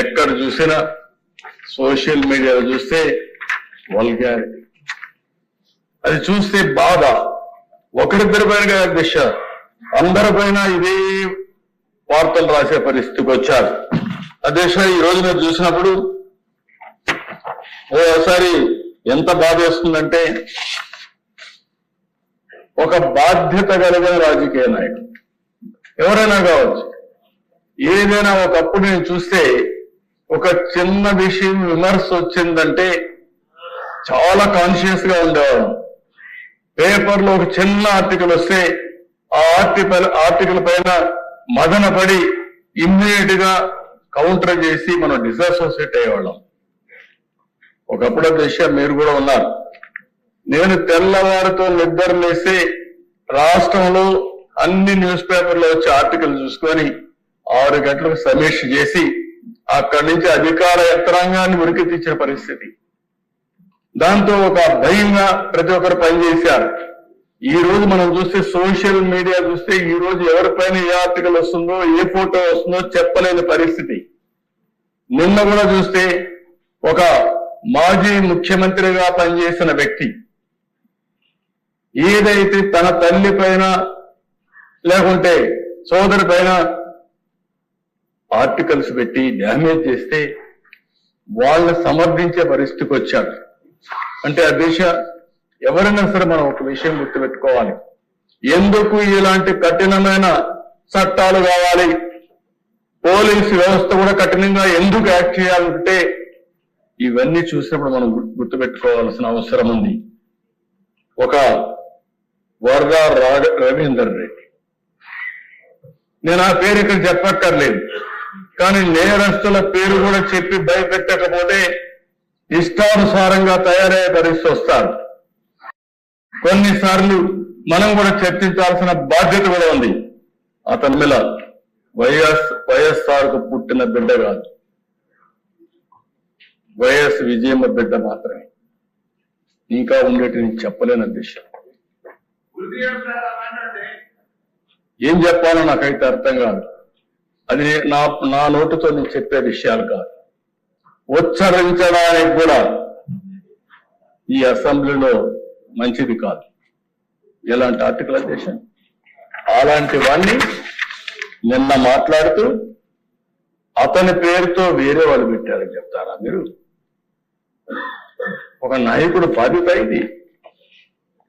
ఎక్కడ చూసినా సోషల్ మీడియాలో చూస్తే వల్గారిటీ, అది చూస్తే బాధ. ఒకరిద్దరి పైన కాదు అధ్యక్ష, అందరిపైన ఇదే వార్తలు రాసే పరిస్థితికి వచ్చారు. అధ్యక్ష, ఈ రోజు మీరు చూసినప్పుడు ఓసారి ఎంత బాధ వేస్తుందంటే, ఒక బాధ్యత కలిగిన రాజకీయ నాయకుడు ఎవరైనా కావచ్చు, ఏదైనా ఒకప్పుడు నేను చూస్తే ఒక చిన్న విషయం విమర్శ వచ్చిందంటే చాలా కాన్షియస్ గా ఉండేవాడు. పేపర్లో ఒక చిన్న ఆర్టికల్ వస్తే ఆ ఆర్టికల్ పైన మదన పడి ఇమ్మీడియట్ గా కౌంటర్ చేసి మనం డిసోసియేట్ అయ్యేవాళ్ళం. ఒకప్పుడు అధ్యక్ష మీరు కూడా ఉన్నారు. నేను తెల్లవారితో నిద్ర లేసి రాష్ట్రంలో అన్ని న్యూస్ పేపర్లో వచ్చే ఆర్టికల్ చూసుకొని 6 గంటలకు సమీక్ష చేసి అక్కడి నుంచి అధికార యంత్రాంగాన్ని ఉరికి తెచ్చిన పరిస్థితి. దాంతో ఒక భయంగా ప్రతి ఒక్కరు పనిచేశారు. ఈ రోజు మనం చూస్తే సోషల్ మీడియా చూస్తే ఈ రోజు ఎవరిపైన ఏ ఆర్టికల్ వస్తుందో ఏ ఫోటో వస్తుందో చెప్పలేని పరిస్థితి. నిన్న కూడా చూస్తే ఒక మాజీ ముఖ్యమంత్రిగా పనిచేసిన వ్యక్తి ఏదైతే తన తల్లి పైన లేకుంటే సోదరి పైన ఆర్టికల్స్ పెట్టి డ్యామేజ్ చేస్తే వాళ్ళని సమర్థించే పరిస్థితికి వచ్చాడు. అంటే ఆ దేశ ఎవరైనా సరే మనం ఒక విషయం గుర్తుపెట్టుకోవాలి. ఎందుకు ఇలాంటి కఠినమైన చట్టాలు కావాలి, పోలీసు వ్యవస్థ కూడా కఠినంగా ఎందుకు యాక్ట్ చేయాలంటే ఇవన్నీ చూసినప్పుడు మనం గుర్తుపెట్టుకోవాల్సిన అవసరం ఉంది. ఒక వరద రవీందర్ రెడ్డి, నేను ఆ పేరు ఇక్కడ చెప్పక్కర్లేదు, కానీ నేరస్తుల పేరు కూడా చెప్పి భయపెట్టకపోతే ఇష్టానుసారంగా తయారయ్యే పరిస్థితి వస్తారు. కొన్నిసార్లు మనం కూడా చర్చించాల్సిన బాధ్యత కూడా ఉంది. అతని మీద వైఎస్ఆర్కు పుట్టిన బిడ్డ కాదు, వైఎస్ విజయమ్మ బిడ్డ మాత్రమే. ఇంకా ఉండేటి నేను చెప్పలేని అధ్యక్ష. ఏం చెప్పాలో నాకైతే అర్థం కాదు. అది నా నోటితో నేను చెప్పే విషయాలు కాదు. ఉచ్చరించడానికి కూడా ఈ అసెంబ్లీలో మంచిది కాదు ఎలాంటి ఆర్టికల్ అధ్యక్ష. అలాంటి వాణ్ణి నిన్న మాట్లాడుతూ అతని పేరుతో వేరే వాళ్ళు పెట్టారని చెప్తారా మీరు? ఒక నాయకుడు బాధ్యత ఇది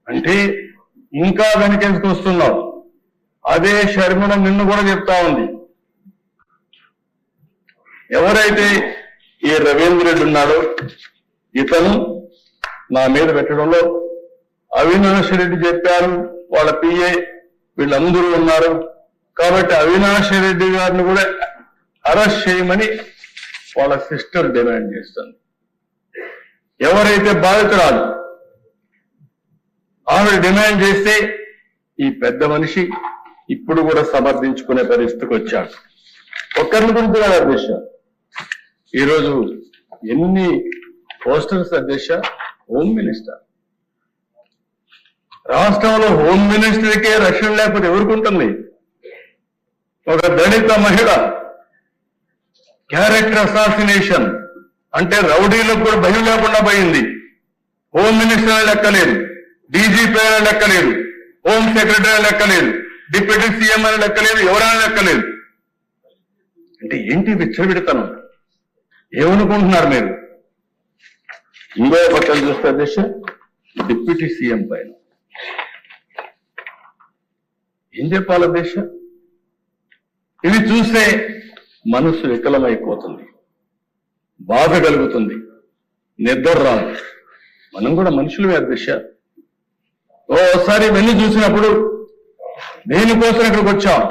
అంటే ఇంకా వెనకేసుకు వస్తున్నావు. అదే షర్మిల నిన్ను కూడా చెప్తా ఉంది. ఎవరైతే ఈ రవీంద్ర రెడ్డి ఉన్నాడో ఇతను నా మీద పెట్టడంలో అవినాష్ రెడ్డి చెప్పారు, వాళ్ళ పిఏ వీళ్ళందరూ ఉన్నారు కాబట్టి అవినాష్ రెడ్డి గారిని కూడా అరెస్ట్ చేయమని వాళ్ళ సిస్టర్ డిమాండ్ చేస్తుంది. ఎవరైతే బాధితురాలు ఆవిడ డిమాండ్ చేస్తే ఈ పెద్ద మనిషి ఇప్పుడు కూడా సమర్థించుకునే పరిస్థితికి వచ్చాడు. ఒక్కరిని గురించి కాదు అధ్యక్ష, ఈరోజు ఎన్ని పోస్టర్స్ అధ్యక్ష. హోమ్ మినిస్టర్, రాష్ట్రంలో హోమ్ మినిస్టర్కే రక్షణ లేకపోతే ఎవరికి ఉంటుంది? ఒక దళిత మహిళ క్యారెక్టర్ అసాసినేషన్ అంటే రౌడీలకు కూడా భయం లేకుండా పోయింది. హోమ్ మినిస్టర్ లెక్కలేదు, డీజీపీ అయినా లెక్కలేదు, హోమ్ సెక్రటరీ లెక్కలేదు, డిప్యూటీ సీఎం అని లెక్కలేదు, ఎవరైనా లెక్కలేదు. అంటే ఏంటి విచ్చలవిడతనం? ఏమనుకుంటున్నారు మీరు? ఇంకో పక్కన చూస్తే అధ్యక్ష డిప్యూటీ సీఎం పైన ఏం చెప్పాలి అధ్యక్ష? ఇవి చూస్తే మనసు వికలమైపోతుంది, బాధ కలుగుతుంది, నిద్ర రాదు. మనం కూడా మనుషులమే అధ్యక్ష. ఓసారి ఇవన్నీ చూసినప్పుడు దేనికోసం ఇక్కడికి వచ్చాం,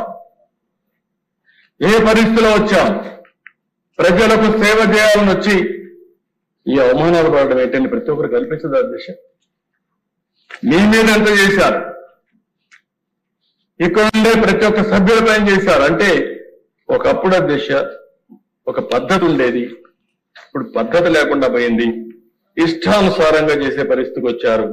ఏ పరిస్థితిలో వచ్చాం, ప్రజలకు సేవ చేయాలని వచ్చి ఈ అవమానాలు పడడం ఏంటంటే ప్రతి ఒక్కరు కల్పించదు అధ్యక్ష. మీ మీద ఎంత చేశారు, ఇక్కడ ఉండే ప్రతి ఒక్క సభ్యులపై చేశారు. అంటే ఒకప్పుడు అధ్యక్ష ఒక పద్ధతి ఉండేది, ఇప్పుడు పద్ధతి లేకుండా పోయింది, ఇష్టానుసారంగా చేసే పరిస్థితికి వచ్చారు.